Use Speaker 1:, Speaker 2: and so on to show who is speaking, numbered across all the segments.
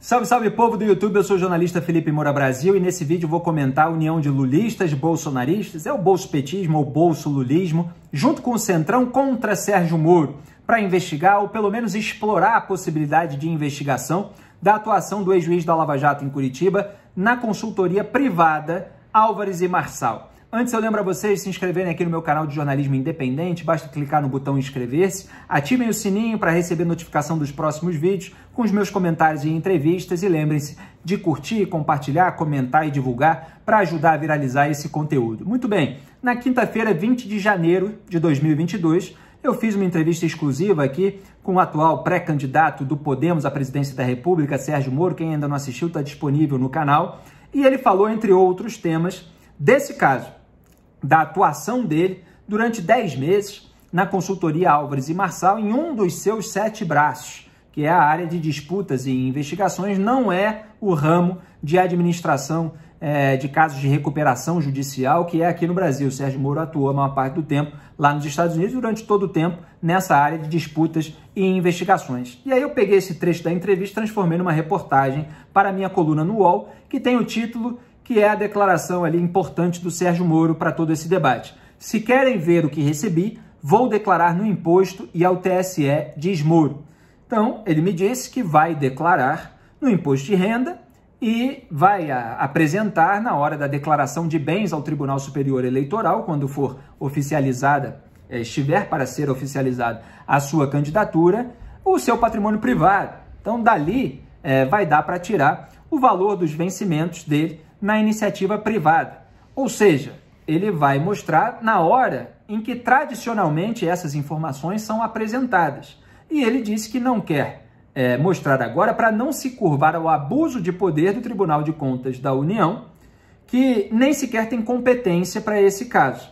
Speaker 1: Salve, salve povo do YouTube, eu sou o jornalista Felipe Moura Brasil e nesse vídeo vou comentar a união de lulistas e bolsonaristas, é o bolsopetismo ou bolsolulismo, junto com o Centrão contra Sérgio Moro, para investigar ou pelo menos explorar a possibilidade de investigação da atuação do ex-juiz da Lava Jato em Curitiba na consultoria privada Álvares e Marçal. Antes eu lembro a vocês de se inscreverem aqui no meu canal de jornalismo independente, basta clicar no botão inscrever-se, ativem o sininho para receber notificação dos próximos vídeos com os meus comentários e entrevistas e lembrem-se de curtir, compartilhar, comentar e divulgar para ajudar a viralizar esse conteúdo. Muito bem, na quinta-feira, 20 de janeiro de 2022, eu fiz uma entrevista exclusiva aqui com o atual pré-candidato do Podemos à presidência da República, Sérgio Moro. Quem ainda não assistiu está disponível no canal. E ele falou, entre outros temas, desse caso, da atuação dele durante 10 meses na consultoria Álvares e Marçal em um dos seus 7 braços, que é a área de disputas e investigações, não é o ramo de administração de casos de recuperação judicial, que é aqui no Brasil. O Sérgio Moro atuou a maior parte do tempo lá nos Estados Unidos, durante todo o tempo nessa área de disputas e investigações. E aí eu peguei esse trecho da entrevista e transformei numa reportagem para a minha coluna no UOL, que tem o título que é a declaração ali importante do Sérgio Moro para todo esse debate. Se querem ver o que recebi, vou declarar no imposto e ao TSE, diz Moro. Então, ele me disse que vai declarar no imposto de renda e vai apresentar na hora da declaração de bens ao Tribunal Superior Eleitoral, quando for oficializada, estiver para ser oficializada a sua candidatura, o seu patrimônio privado. Então, dali vai dar para tirar o valor dos vencimentos dele na iniciativa privada. Ou seja, ele vai mostrar na hora em que tradicionalmente essas informações são apresentadas. E ele disse que não quer mostrar agora para não se curvar ao abuso de poder do Tribunal de Contas da União, que nem sequer tem competência para esse caso.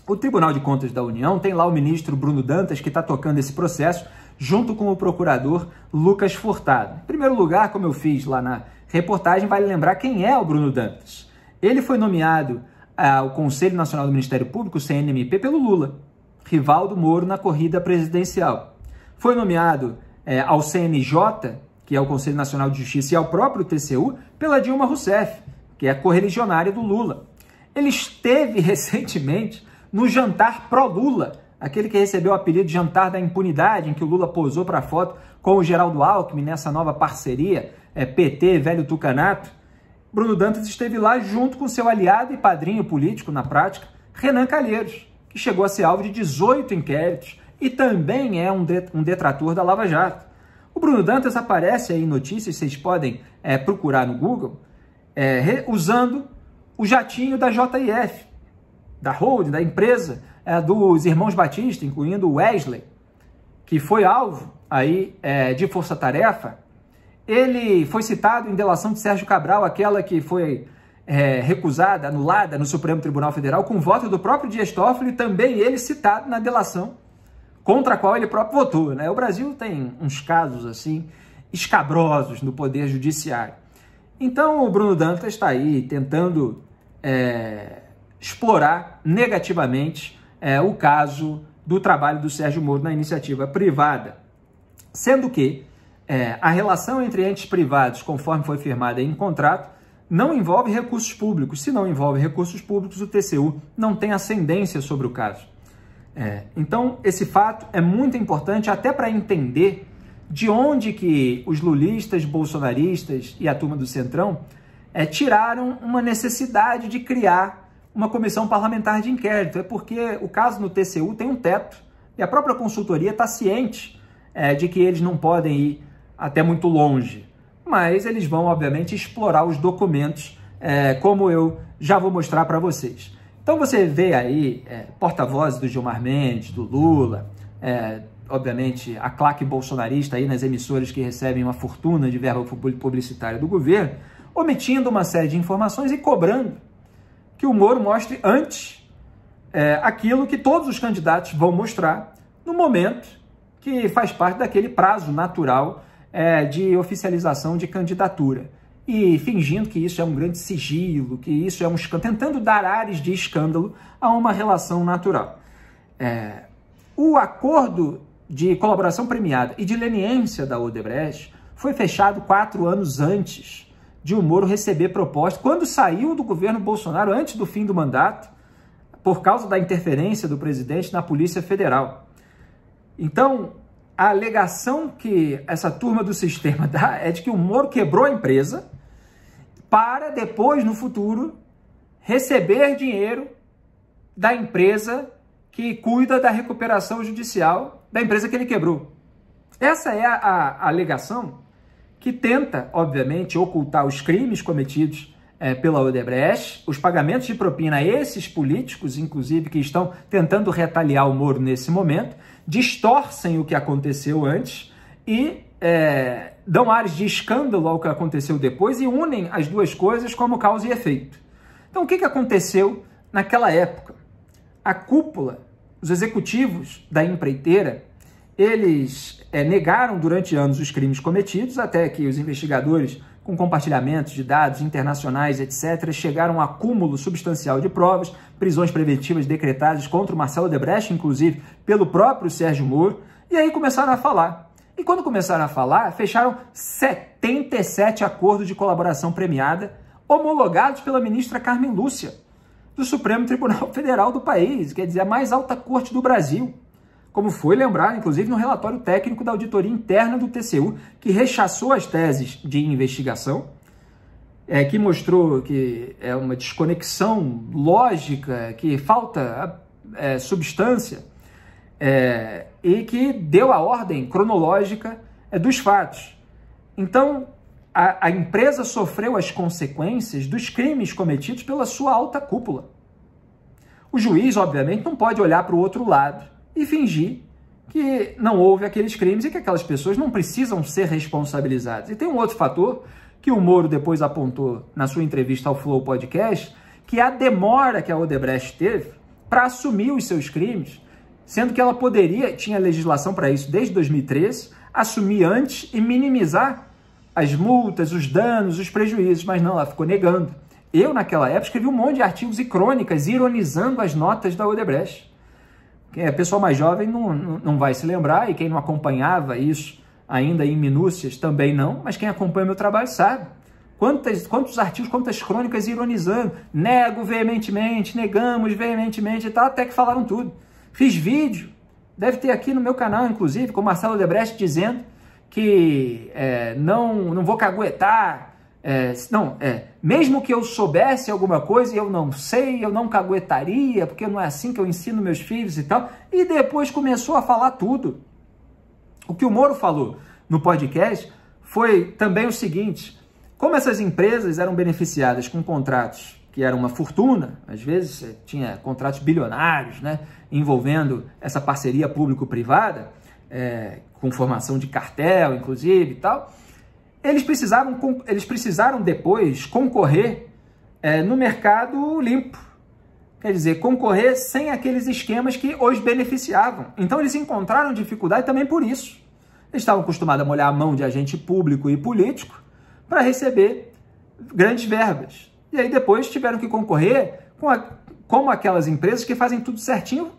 Speaker 1: O Tribunal de Contas da União tem lá o ministro Bruno Dantas, que está tocando esse processo, junto com o procurador Lucas Furtado. Em primeiro lugar, como eu fiz lá na reportagem, vale lembrar quem é o Bruno Dantas. Ele foi nomeado ao Conselho Nacional do Ministério Público, CNMP, pelo Lula, rival do Moro na corrida presidencial. Foi nomeado ao CNJ, que é o Conselho Nacional de Justiça, e ao próprio TCU, pela Dilma Rousseff, que é a correligionária do Lula. Ele esteve recentemente no jantar pró-Lula, aquele que recebeu o apelido de jantar da impunidade, em que o Lula posou para a foto com o Geraldo Alckmin nessa nova parceria, PT, velho tucanato. Bruno Dantas esteve lá junto com seu aliado e padrinho político, na prática, Renan Calheiros, que chegou a ser alvo de 18 inquéritos e também é um detrator da Lava Jato. O Bruno Dantas aparece aí em notícias, vocês podem procurar no Google, usando o jatinho da JF, da holding, da empresa dos irmãos Batista, incluindo o Wesley, que foi alvo aí de força-tarefa. Ele foi citado em delação de Sérgio Cabral, aquela que foi recusada, anulada no Supremo Tribunal Federal, com voto do próprio Dias Toffoli, e também ele citado na delação contra a qual ele próprio votou, né? O Brasil tem uns casos assim escabrosos no Poder Judiciário. Então o Bruno Dantas está aí tentando explorar negativamente o caso do trabalho do Sérgio Moro na iniciativa privada, sendo que a relação entre entes privados, conforme foi firmada em contrato, não envolve recursos públicos. Se não envolve recursos públicos, o TCU não tem ascendência sobre o caso. Então, esse fato é muito importante até para entender de onde que os lulistas, bolsonaristas e a turma do Centrão tiraram uma necessidade de criar uma comissão parlamentar de inquérito. É porque o caso no TCU tem um teto e a própria consultoria está ciente de que eles não podem ir até muito longe, mas eles vão, obviamente, explorar os documentos, como eu já vou mostrar para vocês. Então você vê aí porta-vozes do Gilmar Mendes, do Lula, obviamente a claque bolsonarista aí nas emissoras que recebem uma fortuna de verba publicitária do governo, omitindo uma série de informações e cobrando que o Moro mostre antes aquilo que todos os candidatos vão mostrar no momento que faz parte daquele prazo natural de oficialização de candidatura. E fingindo que isso é um grande sigilo, que isso é um escândalo, tentando dar ares de escândalo a uma relação natural. O acordo de colaboração premiada e de leniência da Odebrecht foi fechado 4 anos antes de o Moro receber proposta, quando saiu do governo Bolsonaro, antes do fim do mandato, por causa da interferência do presidente na Polícia Federal. Então, a alegação que essa turma do sistema dá é de que o Moro quebrou a empresa para depois, no futuro, receber dinheiro da empresa que cuida da recuperação judicial da empresa que ele quebrou. Essa é a alegação que tenta, obviamente, ocultar os crimes cometidos pela Odebrecht, os pagamentos de propina a esses políticos, inclusive, que estão tentando retaliar o Moro nesse momento, distorcem o que aconteceu antes e dão ares de escândalo ao que aconteceu depois e unem as duas coisas como causa e efeito. Então, o que aconteceu naquela época? A cúpula, os executivos da empreiteira, eles negaram durante anos os crimes cometidos, até que os investigadores, com compartilhamentos de dados internacionais, etc., chegaram a um acúmulo substancial de provas, prisões preventivas decretadas contra o Marcelo Odebrecht, inclusive pelo próprio Sérgio Moro, e aí começaram a falar. E quando começaram a falar, fecharam 77 acordos de colaboração premiada, homologados pela ministra Carmen Lúcia, do Supremo Tribunal Federal do país, quer dizer, a mais alta corte do Brasil, como foi lembrado, inclusive, no relatório técnico da auditoria interna do TCU, que rechaçou as teses de investigação, que mostrou que é uma desconexão lógica, que falta substância, e que deu a ordem cronológica dos fatos. Então, a empresa sofreu as consequências dos crimes cometidos pela sua alta cúpula. O juiz, obviamente, não pode olhar para o outro lado e fingir que não houve aqueles crimes e que aquelas pessoas não precisam ser responsabilizadas. E tem um outro fator que o Moro depois apontou na sua entrevista ao Flow Podcast, que é a demora que a Odebrecht teve para assumir os seus crimes, sendo que ela poderia, tinha legislação para isso desde 2013, assumir antes e minimizar as multas, os danos, os prejuízos, mas não, ela ficou negando. Eu, naquela época, escrevi um monte de artigos e crônicas ironizando as notas da Odebrecht. Pessoal mais jovem não vai se lembrar, e quem não acompanhava isso ainda em minúcias também não, mas quem acompanha meu trabalho sabe. Quantos artigos, quantas crônicas ironizando, nego veementemente, negamos veementemente e tal, até que falaram tudo. Fiz vídeo, deve ter aqui no meu canal, inclusive, com o Marcelo Odebrecht dizendo que não vou caguetar, mesmo que eu soubesse alguma coisa e eu não sei, eu não caguetaria, porque não é assim que eu ensino meus filhos e tal. E depois começou a falar tudo. O que o Moro falou no podcast foi também o seguinte: como essas empresas eram beneficiadas com contratos que eram uma fortuna, às vezes tinha contratos bilionários, né, envolvendo essa parceria público-privada, com formação de cartel, inclusive, e tal, eles precisaram depois concorrer no mercado limpo. Quer dizer, concorrer sem aqueles esquemas que os beneficiavam. Então, eles encontraram dificuldade também por isso. Eles estavam acostumados a molhar a mão de agente público e político para receber grandes verbas. E aí, depois, tiveram que concorrer como aquelas empresas que fazem tudo certinho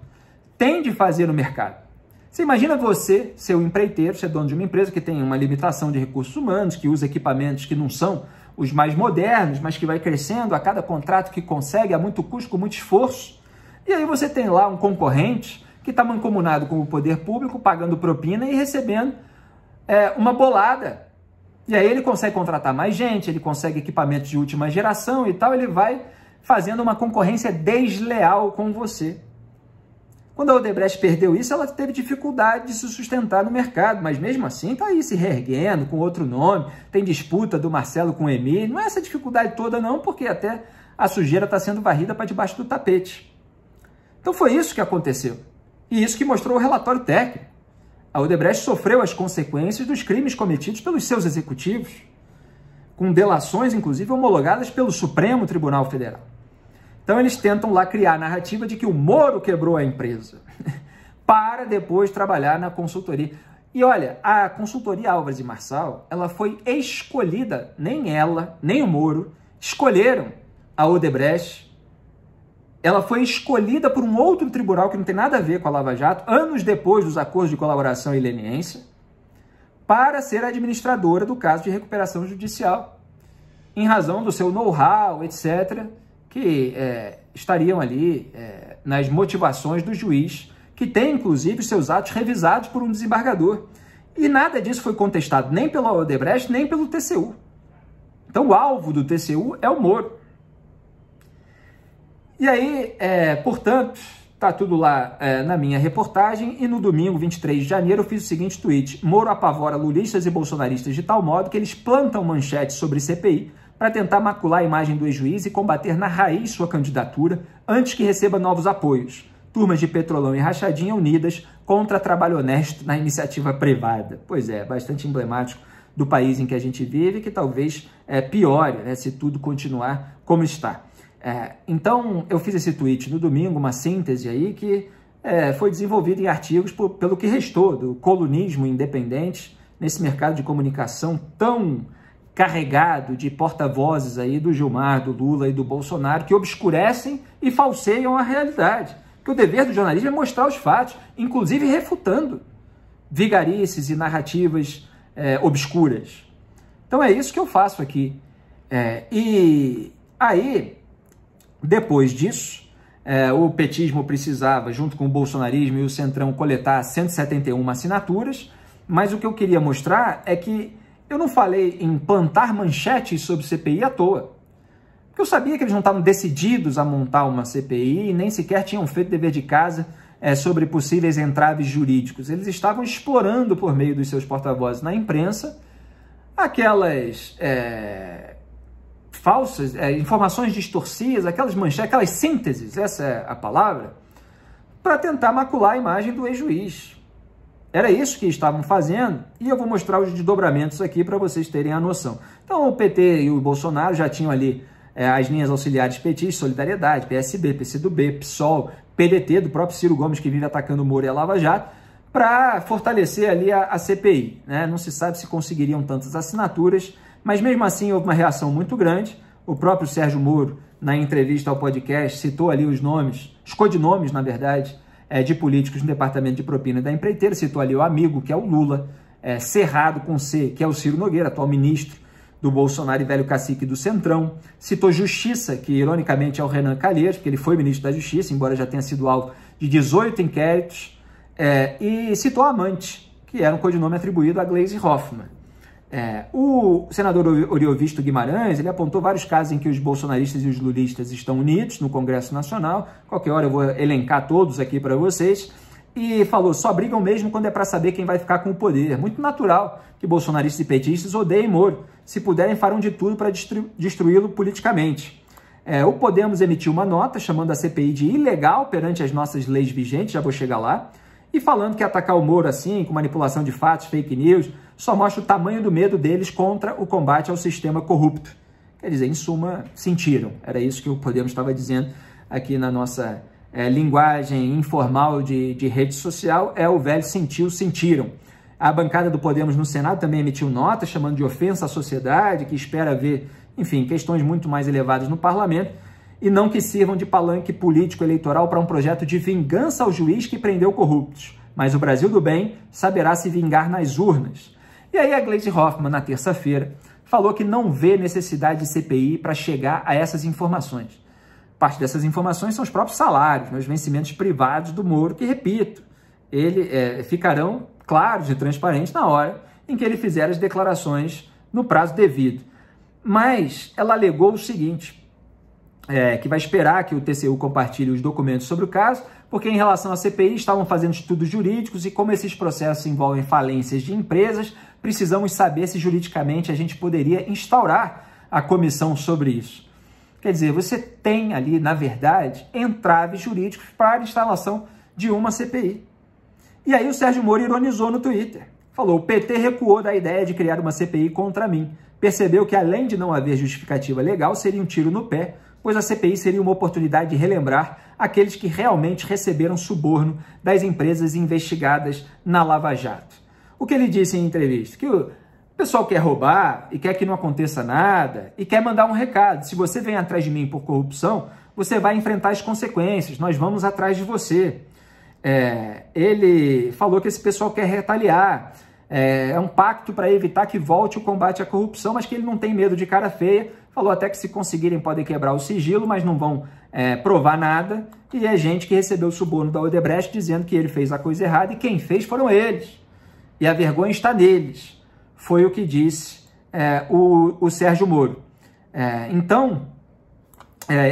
Speaker 1: têm de fazer no mercado. Você imagina você, seu empreiteiro, ser dono de uma empresa que tem uma limitação de recursos humanos, que usa equipamentos que não são os mais modernos, mas que vai crescendo a cada contrato que consegue, a muito custo, com muito esforço. E aí você tem lá um concorrente que está mancomunado com o poder público, pagando propina e recebendo uma bolada. E aí ele consegue contratar mais gente, ele consegue equipamentos de última geração e tal, ele vai fazendo uma concorrência desleal com você. Quando a Odebrecht perdeu isso, ela teve dificuldade de se sustentar no mercado, mas mesmo assim está aí se reerguendo com outro nome, tem disputa do Marcelo com o Emílio, não é essa dificuldade toda não, porque até a sujeira está sendo varrida para debaixo do tapete. Então foi isso que aconteceu, e isso que mostrou o relatório técnico. A Odebrecht sofreu as consequências dos crimes cometidos pelos seus executivos, com delações, inclusive, homologadas pelo Supremo Tribunal Federal. Então, eles tentam lá criar a narrativa de que o Moro quebrou a empresa para depois trabalhar na consultoria. E olha, a consultoria Álvares e Marçal, ela foi escolhida, nem ela, nem o Moro, escolheram a Odebrecht. Ela foi escolhida por um outro tribunal que não tem nada a ver com a Lava Jato, anos depois dos acordos de colaboração e leniência, para ser administradora do caso de recuperação judicial, em razão do seu know-how, etc., que estariam ali nas motivações do juiz, que tem, inclusive, seus atos revisados por um desembargador. E nada disso foi contestado nem pela Odebrecht, nem pelo TCU. Então, o alvo do TCU é o Moro. E aí, portanto, está tudo lá na minha reportagem, e no domingo, 23 de janeiro, eu fiz o seguinte tweet: Moro apavora lulistas e bolsonaristas de tal modo que eles plantam manchetes sobre CPI para tentar macular a imagem do ex-juiz e combater na raiz sua candidatura antes que receba novos apoios. Turmas de Petrolão e Rachadinha unidas contra trabalho honesto na iniciativa privada. Pois é, bastante emblemático do país em que a gente vive, que talvez piore, né, se tudo continuar como está. Então, eu fiz esse tweet no domingo, uma síntese aí que foi desenvolvida em artigos pelo que restou do colunismo independente nesse mercado de comunicação tão carregado de porta-vozes aí do Gilmar, do Lula e do Bolsonaro, que obscurecem e falseiam a realidade. Porque o dever do jornalismo é mostrar os fatos, inclusive refutando vigarices e narrativas obscuras. Então é isso que eu faço aqui. E aí, depois disso, o petismo precisava, junto com o bolsonarismo e o Centrão, coletar 171 assinaturas, mas o que eu queria mostrar é que eu não falei em plantar manchetes sobre CPI à toa. Porque eu sabia que eles não estavam decididos a montar uma CPI e nem sequer tinham feito dever de casa sobre possíveis entraves jurídicos. Eles estavam explorando, por meio dos seus porta-vozes na imprensa, aquelas falsas, informações distorcidas, aquelas manchetes, aquelas sínteses, essa é a palavra, para tentar macular a imagem do ex-juiz. Era isso que estavam fazendo, e eu vou mostrar os desdobramentos aqui para vocês terem a noção. Então, o PT e o Bolsonaro já tinham ali as linhas auxiliares petistas, Solidariedade, PSB, PCdoB, PSOL, PDT, do próprio Ciro Gomes, que vive atacando o Moro e a Lava Jato, para fortalecer ali a CPI. Né? Não se sabe se conseguiriam tantas assinaturas, mas mesmo assim houve uma reação muito grande. O próprio Sérgio Moro, na entrevista ao podcast, citou ali os nomes, os codinomes, na verdade, de políticos no departamento de propina da empreiteira, citou ali o amigo, que é o Lula, Cerrado com C, que é o Ciro Nogueira, atual ministro do Bolsonaro e velho cacique do Centrão, citou Justiça, que ironicamente é o Renan Calheiros, porque ele foi ministro da Justiça, embora já tenha sido alvo de 18 inquéritos, e citou Amante, que era um codinome atribuído a Gleisi Hoffmann. O senador Oriovisto Guimarães, ele apontou vários casos em que os bolsonaristas e os lulistas estão unidos no Congresso Nacional, qualquer hora eu vou elencar todos aqui para vocês, e falou, só brigam mesmo quando é para saber quem vai ficar com o poder. Muito natural que bolsonaristas e petistas odeiem Moro, se puderem farão de tudo para destruí-lo politicamente. O Podemos emitiu uma nota chamando a CPI de ilegal perante as nossas leis vigentes, já vou chegar lá, e falando que atacar o Moro assim, com manipulação de fatos, fake news, só mostra o tamanho do medo deles contra o combate ao sistema corrupto. Quer dizer, em suma, sentiram. Era isso que o Podemos estava dizendo aqui na nossa linguagem informal de rede social, o velho sentiu, sentiram. A bancada do Podemos no Senado também emitiu nota chamando de ofensa à sociedade, que espera ver, enfim, questões muito mais elevadas no parlamento, e não que sirvam de palanque político eleitoral para um projeto de vingança ao juiz que prendeu corruptos. Mas o Brasil do bem saberá se vingar nas urnas. E aí a Gleisi Hoffmann, na terça-feira, falou que não vê necessidade de CPI para chegar a essas informações. Parte dessas informações são os próprios salários, os vencimentos privados do Moro, que, repito, ficarão claros e transparentes na hora em que ele fizer as declarações no prazo devido. Mas ela alegou o seguinte, que vai esperar que o TCU compartilhe os documentos sobre o caso, porque em relação à CPI estavam fazendo estudos jurídicos e como esses processos envolvem falências de empresas, precisamos saber se juridicamente a gente poderia instaurar a comissão sobre isso. Quer dizer, você tem ali, na verdade, entraves jurídicos para a instalação de uma CPI. E aí o Sérgio Moro ironizou no Twitter. Falou, o PT recuou da ideia de criar uma CPI contra mim. Percebeu que além de não haver justificativa legal, seria um tiro no pé, pois a CPI seria uma oportunidade de relembrar aqueles que realmente receberam suborno das empresas investigadas na Lava Jato. O que ele disse em entrevista? Que o pessoal quer roubar e quer que não aconteça nada e quer mandar um recado. Se você vem atrás de mim por corrupção, você vai enfrentar as consequências, nós vamos atrás de você. Ele falou que esse pessoal quer retaliar. é um pacto para evitar que volte o combate à corrupção, mas que ele não tem medo de cara feia. Falou até que se conseguirem podem quebrar o sigilo, mas não vão provar nada. E é gente que recebeu o suborno da Odebrecht dizendo que ele fez a coisa errada e quem fez foram eles. E a vergonha está neles. Foi o que disse o Sérgio Moro. Então,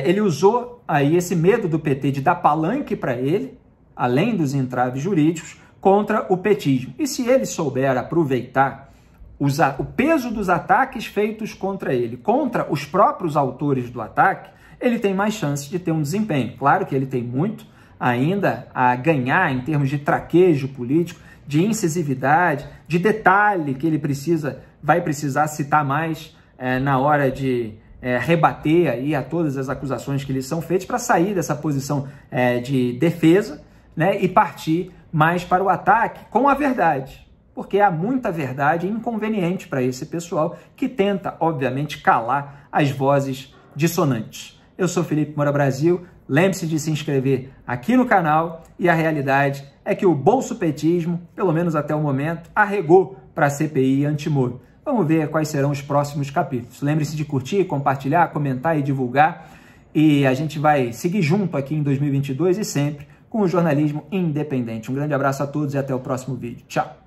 Speaker 1: ele usou aí esse medo do PT de dar palanque para ele, além dos entraves jurídicos, contra o petismo. E se ele souber aproveitar o peso dos ataques feitos contra ele, contra os próprios autores do ataque, ele tem mais chances de ter um desempenho. Claro que ele tem muito ainda a ganhar em termos de traquejo político, de incisividade, de detalhe que ele vai precisar citar mais na hora de rebater aí a todas as acusações que lhe são feitas para sair dessa posição de defesa, né, e partir mais para o ataque com a verdade, porque há muita verdade inconveniente para esse pessoal que tenta, obviamente, calar as vozes dissonantes. Eu sou Felipe Moura Brasil, lembre-se de se inscrever aqui no canal e a realidade é que o bolsopetismo, pelo menos até o momento, arregou para a CPI anti-Moro. Vamos ver quais serão os próximos capítulos. Lembre-se de curtir, compartilhar, comentar e divulgar. E a gente vai seguir junto aqui em 2022 e sempre com o jornalismo independente. Um grande abraço a todos e até o próximo vídeo. Tchau!